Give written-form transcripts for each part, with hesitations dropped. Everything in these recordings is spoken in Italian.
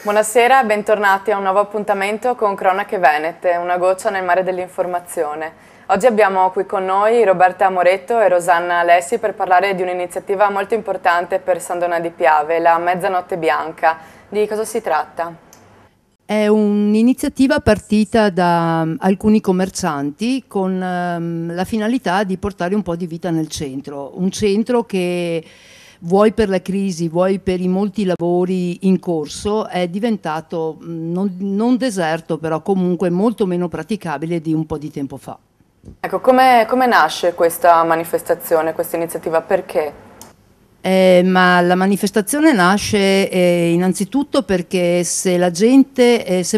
Buonasera, bentornati a un nuovo appuntamento con Cronache Venete, una goccia nel mare dell'informazione. Oggi abbiamo qui con noi Roberta Moretto e Rosanna Alessi per parlare di un'iniziativa molto importante per San Donà di Piave, la Mezzanotte Bianca. Di cosa si tratta? È un'iniziativa partita da alcuni commercianti con la finalità di portare un po' di vita nel centro, un centro che vuoi per la crisi, vuoi per i molti lavori in corso, è diventato non deserto, però comunque molto meno praticabile di un po' di tempo fa. Ecco, come nasce questa manifestazione, questa iniziativa? Perché? Ma la manifestazione nasce innanzitutto perché se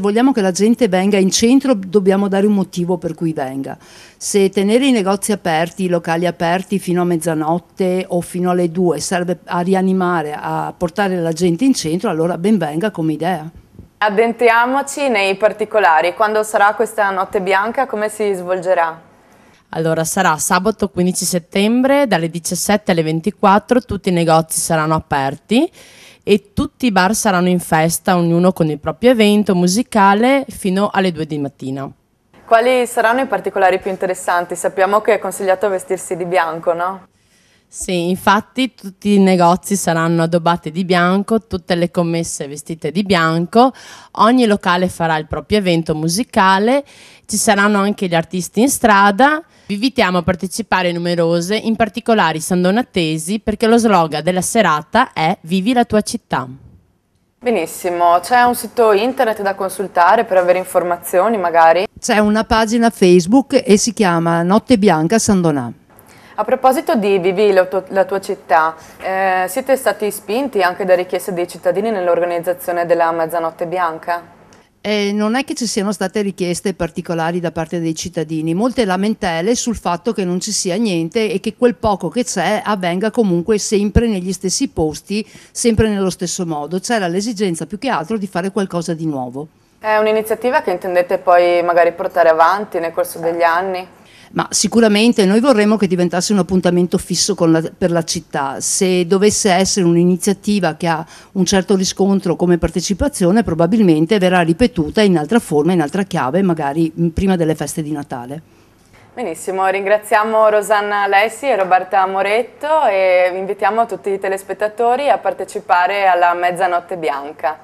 vogliamo che la gente venga in centro, dobbiamo dare un motivo per cui venga. Se tenere i negozi aperti, i locali aperti fino a mezzanotte o fino alle 2 serve a rianimare, a portare la gente in centro, allora ben venga come idea. Addentriamoci nei particolari. Quando sarà questa notte bianca? Come si svolgerà? Allora, sarà sabato 15 settembre dalle 17 alle 24, tutti i negozi saranno aperti e tutti i bar saranno in festa, ognuno con il proprio evento musicale fino alle 2 di mattina. Quali saranno i particolari più interessanti? Sappiamo che è consigliato vestirsi di bianco, no? Sì, infatti tutti i negozi saranno addobbati di bianco, tutte le commesse vestite di bianco, ogni locale farà il proprio evento musicale, ci saranno anche gli artisti in strada. Vi invitiamo a partecipare numerose, in particolare i sandonatesi, perché lo slogan della serata è Vivi la tua città. Benissimo, c'è un sito internet da consultare per avere informazioni magari? C'è una pagina Facebook e si chiama Notte Bianca San Donà. A proposito di Vivi la tua città, siete stati spinti anche da richieste dei cittadini nell'organizzazione della Mezzanotte Bianca? Non è che ci siano state richieste particolari da parte dei cittadini, molte lamentele sul fatto che non ci sia niente e che quel poco che c'è avvenga comunque sempre negli stessi posti, sempre nello stesso modo. C'era l'esigenza più che altro di fare qualcosa di nuovo. È un'iniziativa che intendete poi magari portare avanti nel corso degli anni? Ma sicuramente noi vorremmo che diventasse un appuntamento fisso per la città. Se dovesse essere un'iniziativa che ha un certo riscontro come partecipazione, probabilmente verrà ripetuta in altra forma, in altra chiave, magari prima delle feste di Natale. Benissimo, ringraziamo Rosanna Alessi e Roberta Moretto e invitiamo tutti i telespettatori a partecipare alla Mezzanotte Bianca.